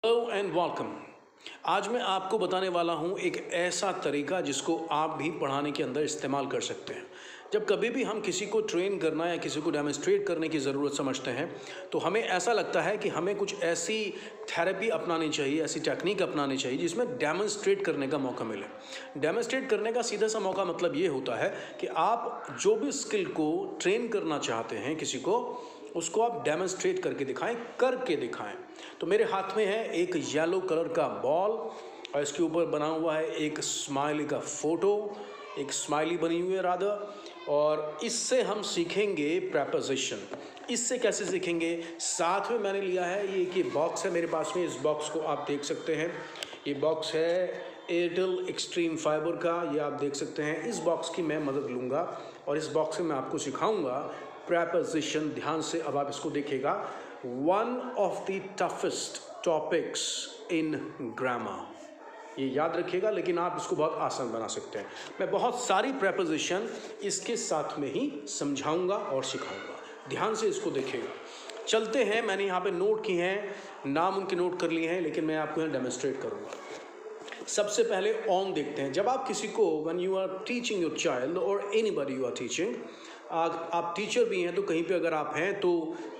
Hello and welcome. आज मैं आपको बताने वाला हूं एक ऐसा तरीका जिसको आप भी पढ़ाने के अंदर इस्तेमाल कर सकते हैं। जब कभी भी हम किसी को ट्रेन करना या किसी को डेमोन्स्ट्रेट करने की ज़रूरत समझते हैं तो हमें ऐसा लगता है कि हमें कुछ ऐसी थेरेपी अपनानी चाहिए, ऐसी टेक्निक अपनानी चाहिए जिसमें डेमोन्स्ट्रेट करने का मौका मिले। डेमोन्स्ट्रेट करने का सीधा सा मौका मतलब ये होता है कि आप जो भी स्किल को ट्रेन करना चाहते हैं किसी को, उसको आप डेमोन्स्ट्रेट करके दिखाएं। तो मेरे हाथ में है एक येलो कलर का बॉल और इसके ऊपर बना हुआ है एक स्माइली का फोटो, एक स्माइली बनी हुई है रादर। और इससे हम सीखेंगे प्रेपोजिशन। इससे कैसे सीखेंगे? साथ में मैंने लिया है ये बॉक्स है मेरे पास में। इस बॉक्स को आप देख सकते हैं, ये बॉक्स है एयरटेल एक्सट्रीम फाइबर का, ये आप देख सकते हैं। इस बॉक्स की मैं मदद लूँगा और इस बॉक्स में मैं आपको सिखाऊंगा प्रेपोजिशन। ध्यान से अब आप इसको देखिएगा। One of the toughest topics in grammar, ये याद रखिएगा, लेकिन आप इसको बहुत आसान बना सकते हैं। मैं बहुत सारी प्रेपोजिशन इसके साथ में ही समझाऊंगा और सिखाऊंगा। ध्यान से इसको देखिएगा। चलते हैं, मैंने यहाँ पे नोट किए हैं, नाम उनके नोट कर लिए हैं, लेकिन मैं आपको यहाँ डेमोन्स्ट्रेट करूँगा। सबसे पहले ऑन देखते हैं। जब आप किसी को when you are teaching your child और एनीबॉडी यू आर टीचिंग, आप टीचर भी हैं तो कहीं पे अगर आप हैं तो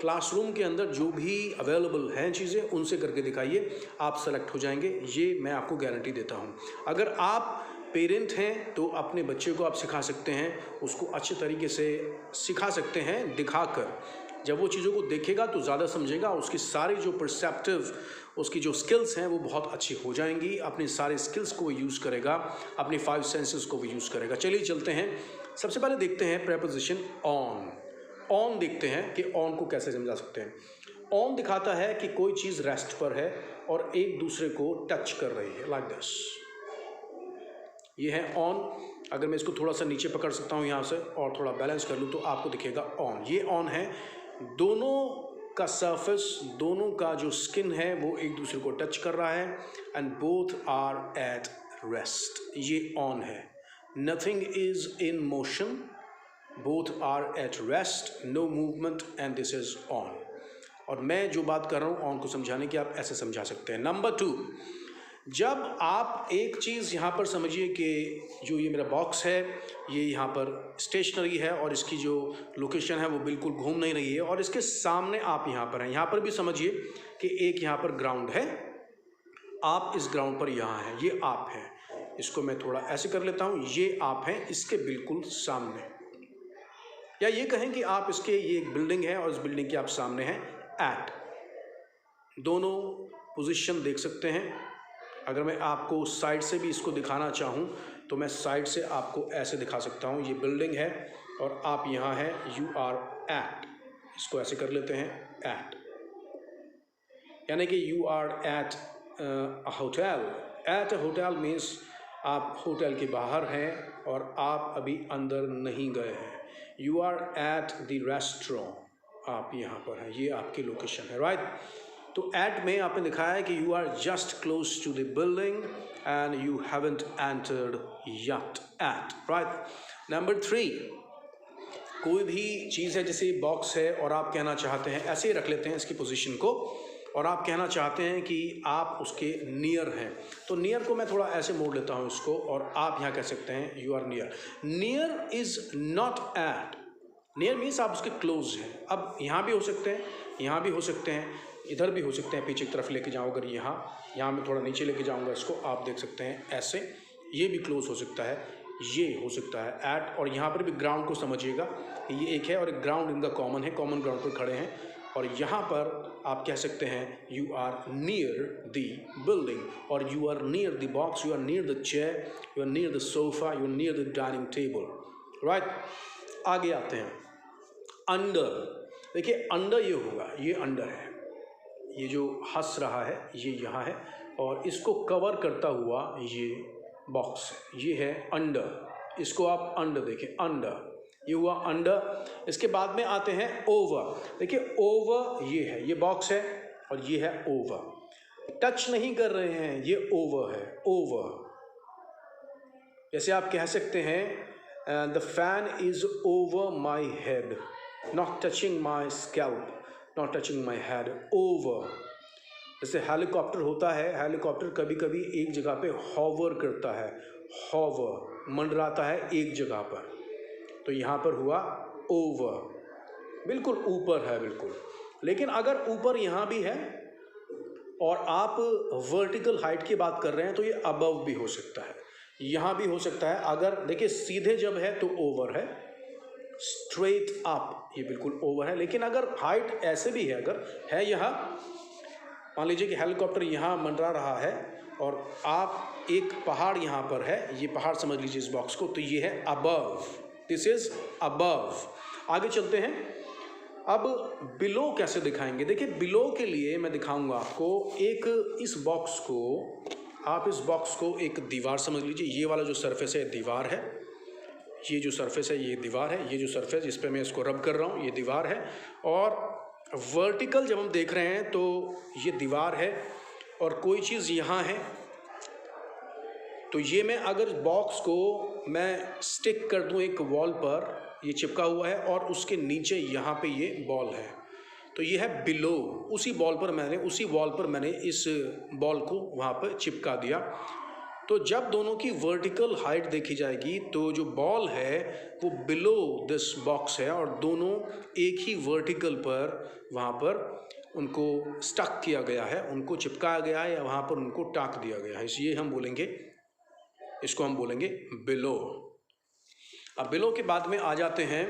क्लासरूम के अंदर जो भी अवेलेबल हैं चीज़ें उनसे करके दिखाइए, आप सेलेक्ट हो जाएंगे, ये मैं आपको गारंटी देता हूँ। अगर आप पेरेंट हैं तो अपने बच्चे को आप सिखा सकते हैं, उसको अच्छे तरीके से सिखा सकते हैं दिखाकर। जब वो चीज़ों को देखेगा तो ज़्यादा समझेगा, उसकी सारी जो परसेप्टिव उसकी जो स्किल्स हैं वो बहुत अच्छी हो जाएंगी। अपने सारे स्किल्स को वो यूज़ करेगा, अपने 5 सेंसेस को वो यूज़ करेगा। चलिए चलते हैं। सबसे पहले देखते हैं प्रेपोजिशन ऑन। ऑन देखते हैं कि ऑन को कैसे समझा सकते हैं। ऑन दिखाता है कि कोई चीज़ रेस्ट पर है और एक दूसरे को टच कर रही है, लाइक दिस। ये है ऑन। अगर मैं इसको थोड़ा सा नीचे पकड़ सकता हूँ यहाँ से और थोड़ा बैलेंस कर लूँ तो आपको दिखेगा ऑन। ये ऑन है। दोनों का सरफेस, दोनों का जो स्किन है वो एक दूसरे को टच कर रहा है and both are at rest. ये ऑन है। Nothing is in motion, both are at rest, no movement and this is on. और मैं जो बात कर रहा हूँ ऑन को समझाने की, आप ऐसे समझा सकते हैं। नंबर 2, जब आप एक चीज़ यहाँ पर समझिए कि जो ये मेरा बॉक्स है ये यहाँ पर स्टेशनरी है और इसकी जो लोकेशन है वो बिल्कुल घूम नहीं रही है और इसके सामने आप यहाँ पर हैं। यहाँ पर भी समझिए कि एक यहाँ पर ग्राउंड है, आप इस ग्राउंड पर यहाँ हैं, ये आप हैं। इसको मैं थोड़ा ऐसे कर लेता हूँ, ये आप हैं इसके बिल्कुल सामने। या ये कहें कि आप इसके, ये एक बिल्डिंग है और इस बिल्डिंग के आप सामने हैं। एट, दोनों पोजीशन देख सकते हैं। अगर मैं आपको साइड से भी इसको दिखाना चाहूँ तो मैं साइड से आपको ऐसे दिखा सकता हूँ। ये बिल्डिंग है और आप यहाँ हैं, यू आर एट। इसको ऐसे कर लेते हैं, एट, यानी कि you are at a hotel. At a hotel means आप होटल के बाहर हैं और आप अभी अंदर नहीं गए हैं। You are at the restaurant, आप यहाँ पर हैं, ये आपकी लोकेशन है, राइट। तो एट में आपने दिखाया है कि you are just close to the building and you haven't entered yet, at, right. Number 3, कोई भी चीज़ है, जैसे बॉक्स है और आप कहना चाहते हैं, ऐसे ही रख लेते हैं इसकी पोजीशन को, और आप कहना चाहते हैं कि आप उसके नियर हैं, तो नियर को मैं थोड़ा ऐसे मोड़ लेता हूँ इसको और आप यहाँ कह सकते हैं you are near. Near is not at. Near means आप उसके क्लोज हैं। अब यहाँ भी हो सकते हैं, यहाँ भी हो सकते हैं, इधर भी हो सकते हैं, पीछे की तरफ लेके जाऊँ अगर यहाँ मैं थोड़ा नीचे लेके जाऊँगा इसको, आप देख सकते हैं ऐसे, ये भी क्लोज हो सकता है, ये हो सकता है एट। और यहाँ पर भी ग्राउंड को समझिएगा, ये एक है और एक ग्राउंड इनका कॉमन है, कॉमन ग्राउंड पर खड़े हैं। और यहाँ पर आप कह सकते हैं you are near the building और you are near the box, you are near the chair, you are near the sofa, you are near the dining table, right. आगे आते हैं, अंडर। देखिए अंडर ये होगा, ये अंडर है, ये जो हंस रहा है ये यहाँ है और इसको कवर करता हुआ ये बॉक्स है, ये है अंडर। इसको आप अंडर देखें, अंडर, ये हुआ अंडर। इसके बाद में आते हैं ओवर। देखिए ओवर ये है, ये बॉक्स है और ये है ओवर। टच नहीं कर रहे हैं, ये ओवर है, ओवर। जैसे आप कह सकते हैं the fan is over my head, not touching my scalp, not touching my head, over. जैसे हेलीकॉप्टर होता है, हेलीकॉप्टर कभी कभी एक जगह पे हॉवर करता है, हॉवर मंडराता है एक जगह पर, तो यहाँ पर हुआ ओवर, बिल्कुल ऊपर है बिल्कुल। लेकिन अगर ऊपर यहाँ भी है और आप वर्टिकल हाइट की बात कर रहे हैं तो ये अबव भी हो सकता है, यहाँ भी हो सकता है। अगर देखिए सीधे जब है तो ओवर है, स्ट्रेट अप ये बिल्कुल ओवर है। लेकिन अगर हाइट ऐसे भी है, अगर है यहाँ, मान लीजिए कि हेलीकॉप्टर यहाँ मंडरा रहा है और आप एक पहाड़ यहाँ पर है, ये पहाड़ समझ लीजिए इस बॉक्स को, तो ये है अबव, दिस इज अबव। आगे चलते हैं, अब बिलो कैसे दिखाएंगे। देखिए बिलो के लिए मैं दिखाऊंगा आपको एक, इस बॉक्स को आप इस बॉक्स को एक दीवार समझ लीजिए, ये वाला जो सरफेस है दीवार है, ये जो सरफेस है ये दीवार है, ये जो सरफेस जिस पे मैं इसको रब कर रहा हूँ ये दीवार है, और वर्टिकल जब हम देख रहे हैं तो ये दीवार है और कोई चीज़ यहाँ है। तो ये मैं अगर बॉक्स को मैं स्टिक कर दूँ एक वॉल पर, ये चिपका हुआ है और उसके नीचे यहाँ पे ये बॉल है, तो ये है बिलो, उसी वॉल पर मैंने इस बॉल को वहाँ पर चिपका दिया। तो जब दोनों की वर्टिकल हाइट देखी जाएगी तो जो बॉल है वो बिलो दिस बॉक्स है और दोनों एक ही वर्टिकल पर वहाँ पर उनको स्टक किया गया है, उनको चिपकाया गया है या वहाँ पर उनको टाक दिया गया है, इसलिए हम बोलेंगे, इसको हम बोलेंगे बिलो। अब बिलो के बाद में आ जाते हैं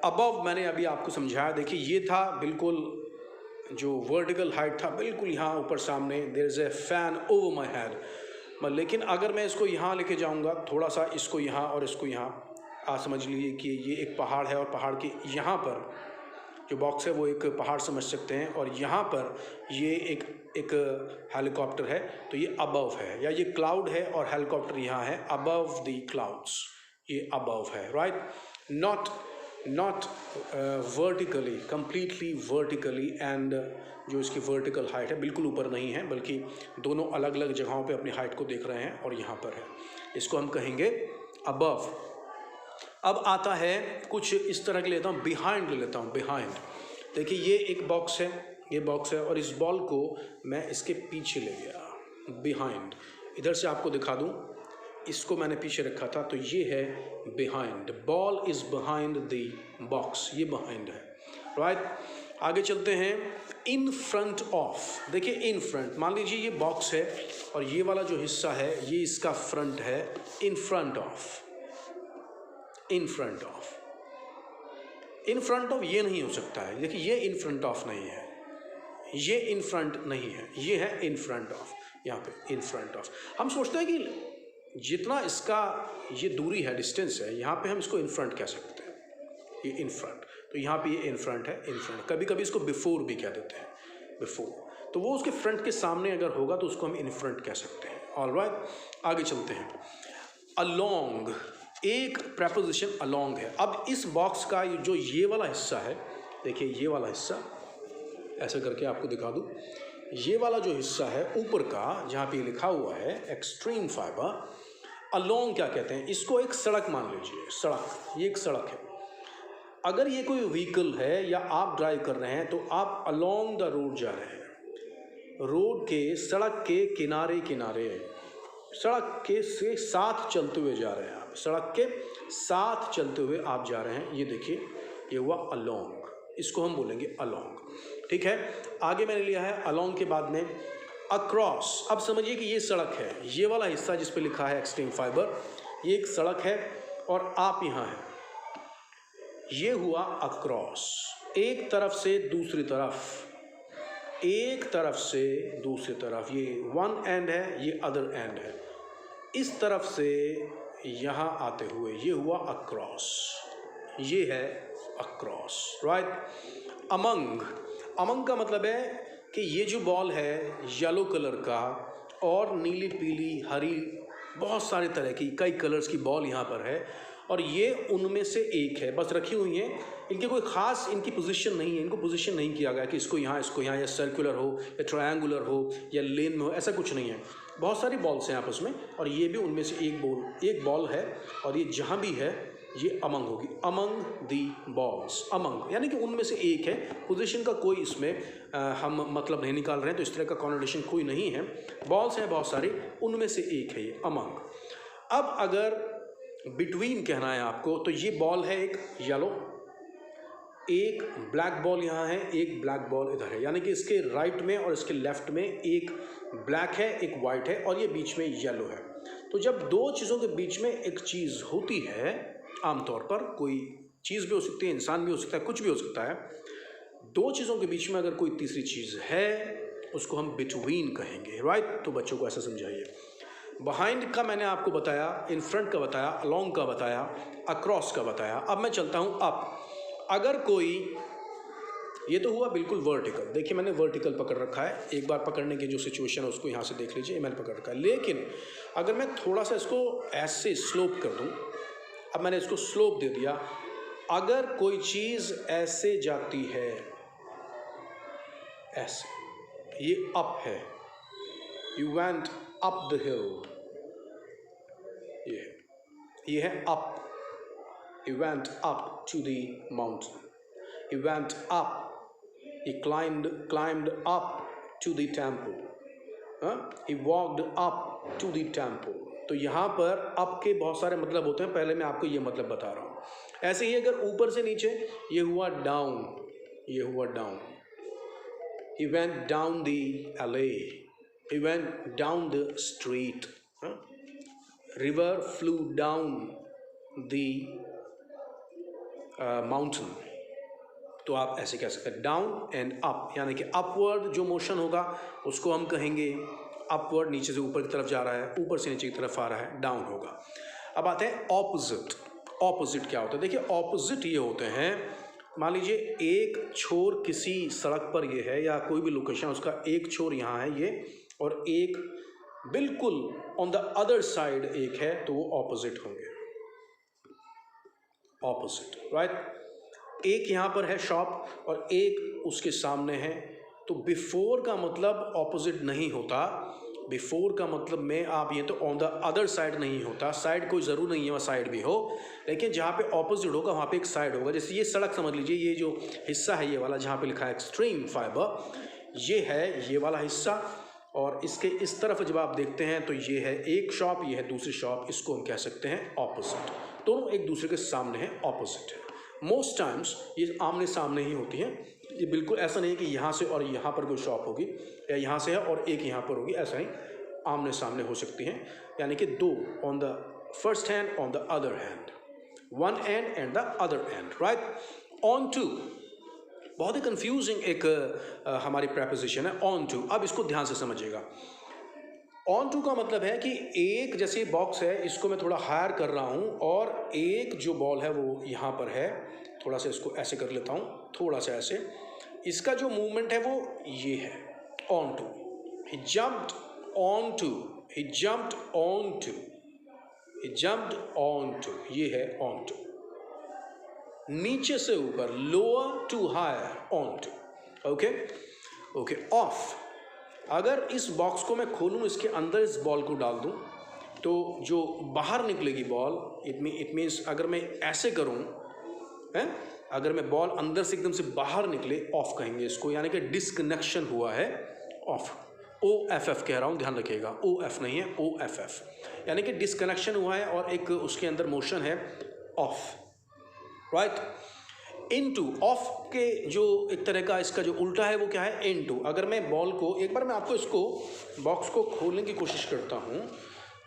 अबव। मैंने अभी आपको समझाया, देखिए ये था बिल्कुल जो वर्टिकल हाइट था बिल्कुल यहाँ ऊपर सामने, there is a fan over my head. लेकिन अगर मैं इसको यहाँ लेके जाऊँगा थोड़ा सा, इसको यहाँ और इसको यहाँ, आप समझ लीजिए कि ये एक पहाड़ है और पहाड़ के यहाँ पर जो बॉक्स है वो एक पहाड़ समझ सकते हैं, और यहाँ पर ये एक हेलीकॉप्टर है, तो ये अबव है, या ये क्लाउड है और हेलीकॉप्टर यहाँ है अबव द क्लाउड्स, ये अबव है, right. Not vertically, completely vertically, and जो इसकी वर्टिकल हाइट है बिल्कुल ऊपर नहीं है, बल्कि दोनों अलग अलग जगहों पे अपनी हाइट को देख रहे हैं और यहाँ पर है, इसको हम कहेंगे अबव। अब आता है कुछ इस तरह के लेता हूँ, बिहाइंड ले लेता हूँ, बिहाइंड। देखिए ये एक बॉक्स है, ये बॉक्स है और इस बॉल को मैं इसके पीछे ले गया, बिहाइंड। इधर से आपको दिखा दूँ, इसको मैंने पीछे रखा था, तो ये है behind, ball is behind the box, ये बिहाइंड है, राइट। आगे चलते हैं, इन फ्रंट ऑफ। देखिए इन फ्रंट, मान लीजिए ये बॉक्स है और ये वाला जो हिस्सा है ये इसका फ्रंट है, in front of, in front of, in front of ये नहीं हो सकता है। देखिए ये इन फ्रंट ऑफ नहीं है, ये इन फ्रंट नहीं है, ये है इन फ्रंट ऑफ, यहाँ पे इन फ्रंट ऑफ। हम सोचते हैं कि जितना इसका ये दूरी है, डिस्टेंस है, यहाँ पे हम इसको इन फ्रंट कह सकते हैं, ये इन फ्रंट, तो यहाँ पे ये इन फ्रंट है, इन फ्रंट। कभी कभी इसको बिफोर भी कह देते हैं, बिफोर, तो वो उसके फ्रंट के सामने अगर होगा तो उसको हम इन फ्रंट कह सकते हैं, ऑलराइट। आगे चलते हैं, अलोंग, एक प्रेपोजिशन अलोंग है। अब इस बॉक्स का जो ये वाला हिस्सा है, देखिए ये वाला हिस्सा, ऐसा करके आपको दिखा दूँ, ये वाला जो हिस्सा है ऊपर का जहाँ पे लिखा हुआ है एक्सट्रीम फाइबर, अलोंग क्या कहते हैं, इसको एक सड़क मान लीजिए, सड़क, ये एक सड़क है। अगर ये कोई व्हीकल है या आप ड्राइव कर रहे हैं तो आप अलोंग द रोड जा रहे हैं, रोड के, सड़क के किनारे किनारे, सड़क के से साथ चलते हुए जा रहे हैं आप, सड़क के साथ चलते हुए आप जा रहे हैं, ये देखिए ये हुआ अलोंग, इसको हम बोलेंगे अलोंग, ठीक है। आगे मैंने लिया है अलोंग के बाद में अक्रॉस। अब समझिए कि ये सड़क है, ये वाला हिस्सा जिस पे लिखा है एक्सट्रीम फाइबर, ये एक सड़क है और आप यहाँ हैं, ये हुआ अक्रॉस, एक तरफ से दूसरी तरफ, एक तरफ से दूसरी तरफ, ये वन एंड है, ये अदर एंड है, इस तरफ से यहाँ आते हुए, ये हुआ अक्रॉस, ये है अक्रॉस, राइट। अमंग, अमंग का मतलब है कि ये जो बॉल है येलो कलर का और नीली पीली हरी बहुत सारे तरह की कई कलर्स की बॉल यहाँ पर है और ये उनमें से एक है, बस रखी हुई हैं, इनकी कोई ख़ास इनकी पोजीशन नहीं है, इनको पोजीशन नहीं किया गया कि इसको यहाँ या सर्कुलर हो या ट्रायंगुलर हो या लेन में हो, ऐसा कुछ नहीं है। बहुत सारी बॉल्स हैं आपस में और ये भी उनमें से एक बॉल है और ये जहाँ भी है ये अमंग होगी, अमंग दी बॉल्स। अमंग यानी कि उनमें से एक है, पोजीशन का कोई इसमें हम मतलब नहीं निकाल रहे हैं, तो इस तरह का कॉन्वर्डेशन कोई नहीं है। बॉल्स हैं बहुत सारी, उनमें से एक है ये अमंग। अब अगर बिटवीन कहना है आपको, तो ये बॉल है एक येलो, एक ब्लैक बॉल यहाँ है, एक ब्लैक बॉल इधर है, यानी कि इसके राइट में और इसके लेफ्ट में एक ब्लैक है, एक वाइट है, और ये बीच में येलो है। तो जब दो चीज़ों के बीच में एक चीज़ होती है, आमतौर पर कोई चीज़ भी हो सकती है, इंसान भी हो सकता है, कुछ भी हो सकता है, दो चीज़ों के बीच में अगर कोई तीसरी चीज़ है, उसको हम बिटवीन कहेंगे, राइट। तो बच्चों को ऐसा समझाइए। बिहाइंड का मैंने आपको बताया, इन फ्रंट का बताया, अलोंग का बताया, अक्रॉस का बताया। अब मैं चलता हूँ अप। अगर कोई, ये तो हुआ बिल्कुल वर्टिकल, देखिए मैंने वर्टिकल पकड़ रखा है, एक बार पकड़ने की जो सिचुएशन है उसको यहाँ से देख लीजिए, मैंने पकड़ रखा है। लेकिन अगर मैं थोड़ा सा इसको ऐसे स्लोप कर दूँ, अब मैंने इसको स्लोप दे दिया, अगर कोई चीज़ ऐसे जाती है, ऐसे, ये अप है, you went up the hill, ये है up, you went up to the mountain, he went up, he climbed up to the temple, he walked up to the temple। तो यहाँ पर up के बहुत सारे मतलब होते हैं, पहले मैं आपको ये मतलब बता रहा हूँ। ऐसे ही अगर ऊपर से नीचे, ये हुआ down, ये हुआ down, he went down the alley, he went down the street, river flew down the mountain। तो आप ऐसे कह सकते हैं डाउन एंड अप, यानी कि अपवर्ड जो मोशन होगा उसको हम कहेंगे अपवर्ड, नीचे से ऊपर की तरफ जा रहा है, ऊपर से नीचे की तरफ आ रहा है, डाउन होगा। अब आते हैं ऑपोजिट। ऑपोजिट क्या होता है? देखिए ऑपोजिट ये होते हैं, मान लीजिए एक छोर किसी सड़क पर ये है, या कोई भी लोकेशन, उसका एक छोर यहाँ है ये, और एक बिल्कुल ऑन द अदर साइड एक है, तो वो ऑपोजिट होंगे, ऑपोजिट, राइट। एक यहाँ पर है शॉप और एक उसके सामने है, तो बिफोर का मतलब ऑपोजिट नहीं होता। बिफोर का मतलब में आप ये तो ऑन द अदर साइड नहीं होता, साइड कोई ज़रूर नहीं है वह साइड भी हो, लेकिन जहाँ पे ऑपोजिट होगा वहाँ पे एक साइड होगा। जैसे ये सड़क समझ लीजिए, ये जो हिस्सा है ये वाला जहाँ पे लिखा है एक्सट्रीम फाइबर, ये है ये वाला हिस्सा, और इसके इस तरफ जब आप देखते हैं तो ये है एक शॉप, ये है दूसरी शॉप, इसको हम कह सकते हैं ऑपोजिट। दोनों एक दूसरे के सामने हैं, ऑपोजिट है। मोस्ट टाइम्स ये आमने सामने ही होती हैं, ये बिल्कुल ऐसा नहीं है कि यहाँ से और यहाँ पर कोई शॉप होगी, या यहाँ से है और एक यहाँ पर होगी, ऐसा ही आमने सामने हो सकती हैं, यानी कि दो, on the first hand, on the other hand, one end and the other end, right. Onto बहुत ही कंफ्यूजिंग एक हमारी प्रेपोजिशन है, ऑन टू। अब इसको ध्यान से समझिएगा। ऑन टू का मतलब है कि एक, जैसे बॉक्स है, इसको मैं थोड़ा हायर कर रहा हूँ, और एक जो बॉल है वो यहाँ पर है, थोड़ा सा इसको ऐसे कर लेता हूँ, थोड़ा सा ऐसे, इसका जो मूवमेंट है वो ये है, onto. He jumped onto, he jumped onto, he jumped onto, ये है ऑन टू। नीचे से ऊपर, lower to higher, onto, okay okay. Off, अगर इस बॉक्स को मैं खोलूँ, इसके अंदर इस बॉल को डाल दूँ, तो जो बाहर निकलेगी बॉल, इट मीन्स अगर मैं ऐसे करूँ, हैं, अगर मैं बॉल अंदर से एकदम से बाहर निकले, ऑफ कहेंगे इसको, यानी कि डिस्कनेक्शन हुआ है, ऑफ। OFF कह रहा हूँ, ध्यान रखिएगा, OF नहीं है, OFF, यानी कि डिस्कनेक्शन हुआ है और एक उसके अंदर मोशन है, ऑफ, राइट। इनटू, ऑफ के जो एक तरह का इसका जो उल्टा है वो क्या है, इनटू। अगर मैं बॉल को, एक बार मैं आपको इसको बॉक्स को खोलने की कोशिश करता हूँ,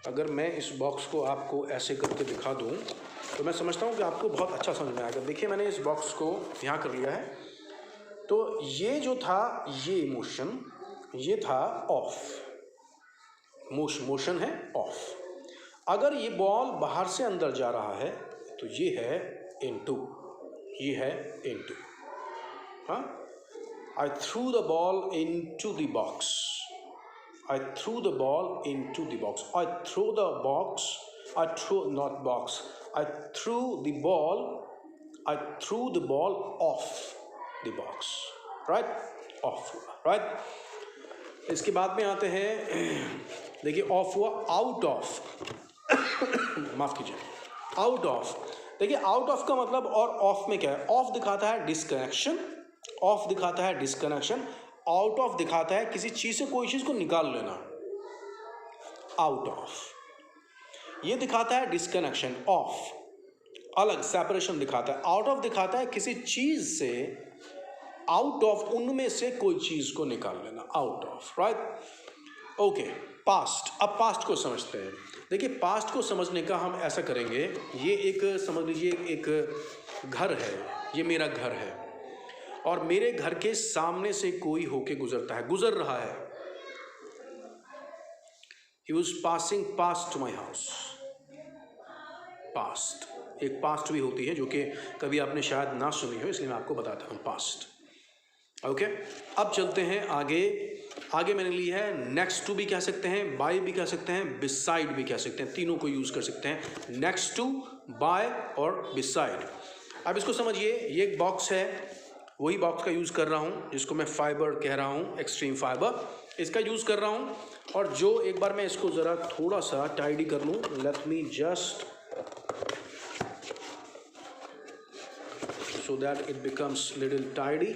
अगर मैं इस बॉक्स को आपको ऐसे करके दिखा दूँ तो मैं समझता हूँ कि आपको बहुत अच्छा समझ में आएगा। देखिए मैंने इस बॉक्स को यहाँ कर लिया है, तो ये जो था ये मोशन, ये था ऑफ, मोशन है ऑफ। अगर ये बॉल बाहर से अंदर जा रहा है तो ये है इनटू, ये है इनटू, हाँ। I through the ball into the box, I through the ball into the box, I throw the box, I throw not box, I through the ball, I through the ball off the box, right, off, right. इसके बाद में आते हैं, देखिए of हुआ, out of, माफ कीजिए, out of. देखिए आउट ऑफ का मतलब और ऑफ में क्या है, ऑफ दिखाता है डिस्कनेक्शन, ऑफ दिखाता है डिस्कनेक्शन, आउट ऑफ दिखाता है किसी चीज से कोई चीज को निकाल लेना, आउट ऑफ ये दिखाता है डिस्कनेक्शन, ऑफ अलग सेपरेशन दिखाता है, आउट ऑफ दिखाता है किसी चीज से, आउट ऑफ उनमें से कोई चीज को निकाल लेना, out of, right. Okay, past, अब पास्ट को समझते हैं। देखिए पास्ट को समझने का हम ऐसा करेंगे, ये एक समझ लीजिए एक घर है, ये मेरा घर है और मेरे घर के सामने से कोई होके गुजरता है, गुजर रहा है, he was passing past to my house, past, एक पास्ट भी होती है जो कि कभी आपने शायद ना सुनी हो, इसलिए मैं आपको बताता हूँ पास्ट। ओके, अब चलते हैं आगे। आगे मैंने ली है नेक्स्ट टू भी कह सकते हैं, बाय भी कह सकते हैं, बिसाइड भी कह सकते हैं, तीनों को यूज कर सकते हैं, नेक्स्ट टू, बाय और बिसाइड। अब इसको समझिए, ये एक बॉक्स है, वही बॉक्स का यूज कर रहा हूँ जिसको मैं फाइबर कह रहा हूँ, एक्सट्रीम फाइबर, इसका यूज कर रहा हूँ। और जो एक बार मैं इसको जरा थोड़ा सा टाइडी कर लूँ, let me just so that it becomes little tidy,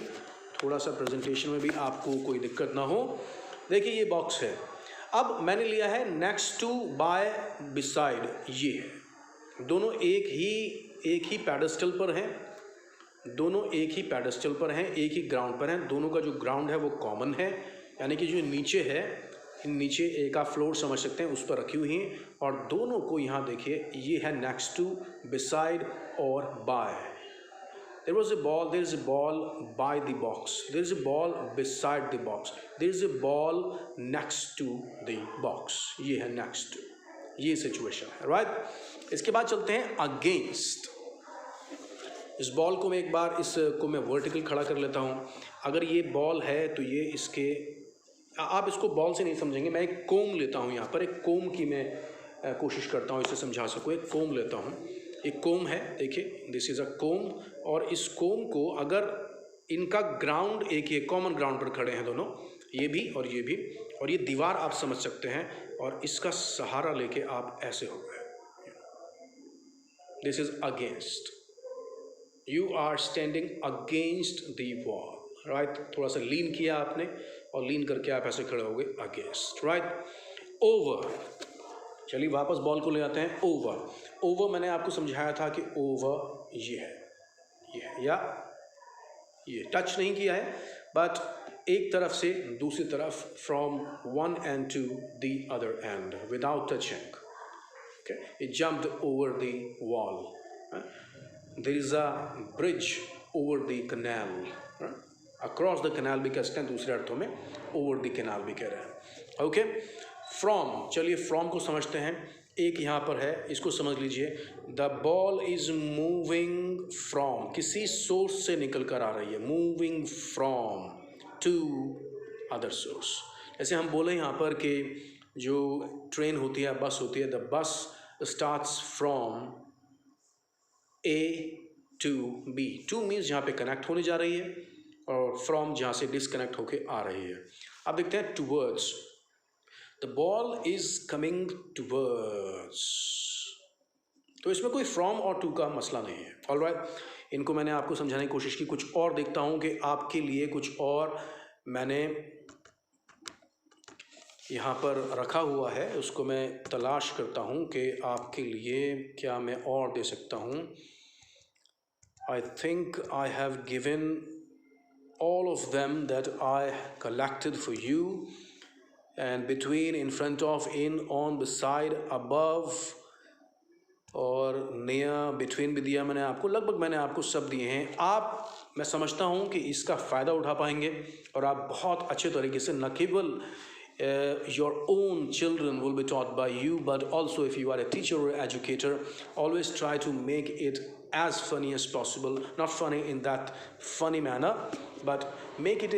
थोड़ा सा प्रेजेंटेशन में भी आपको कोई दिक्कत ना हो। देखिए ये बॉक्स है, अब मैंने लिया है नेक्स्ट टू, बाय, बिसाइड, ये है, दोनों एक ही पेडेस्टल पर हैं, दोनों एक ही पेडेस्टल पर हैं, एक ही ग्राउंड पर हैं, दोनों का जो ग्राउंड है वो कॉमन है, यानी कि जो नीचे है, नीचे एक आप फ्लोर समझ सकते हैं, उस पर रखी हुई हैं, और दोनों को यहाँ देखिए, ये है नेक्स्ट टू, बिसाइड और bye. There was a ball, there is a ball by the box, there is a ball beside the box, there is a ball next to the box, ये है next to, ये situation है, right. इसके बाद चलते हैं against. इस ball को मैं एक बार, इसको मैं वर्टिकल खड़ा कर लेता हूँ। अगर ये बॉल है तो ये इसके, आप इसको बॉल से नहीं समझेंगे, मैं एक कोम लेता हूँ, यहाँ पर एक कोम की मैं कोशिश करता हूँ इसे समझा सकूँ। एक कोम लेता हूँ, एक कोम है, देखिए दिस इज़ अ कोम, और इस कोम को अगर इनका ग्राउंड एक ही कॉमन ग्राउंड पर खड़े हैं दोनों, ये भी और ये भी, और ये दीवार आप समझ सकते हैं, और इसका सहारा लेके आप ऐसे हो गए, this is against, you are standing against the wall, right. थोड़ा सा लीन किया आपने और लीन करके आप ऐसे खड़े हो गए, अगेंस्ट, राइट। ओवर, चलिए वापस बॉल को ले आते हैं। ओवर, ओवर मैंने आपको समझाया था कि ओवर ये है, या ये टच नहीं किया है, बट एक तरफ से दूसरी तरफ, from one end to the other end without touching, okay, it jumped over the wall, there is a bridge over the canal, across the canal भी कह सकते हैं, दूसरे अर्थों में ओवर द कैनाल भी कह रहे हैं, ओके। फ्रॉम, चलिए फ्रॉम को समझते हैं, एक यहाँ पर है, इसको समझ लीजिए, the ball is moving from, किसी सोर्स से निकल कर आ रही है, moving from to other source. जैसे हम बोले यहाँ पर कि जो ट्रेन होती है, बस होती है, the bus starts from A to B, to means जहाँ पे कनेक्ट होने जा रही है, और फ्रॉम जहाँ से डिसकनेक्ट होके आ रही है। अब देखते हैं towards, The ball is coming towards, तो इसमें कोई from और to का मसला नहीं है, ऑल राइट। इनको मैंने आपको समझाने की कोशिश की, कुछ और देखता हूँ कि आपके लिए कुछ और मैंने यहाँ पर रखा हुआ है, उसको मैं तलाश करता हूँ कि आपके लिए क्या मैं और दे सकता हूँ। I think I have given all of them that I collected for you, and between, in front of, in, on, beside, above और near, between भी दिया मैंने आपको, लगभग मैंने आपको सब दिए हैं। आप, मैं समझता हूँ कि इसका फ़ायदा उठा पाएंगे और आप बहुत अच्छे तरीके से, न केवल your own children will be taught by you, but also if you are a teacher or educator, always try to make it as funny as possible, not funny in that funny manner, but make it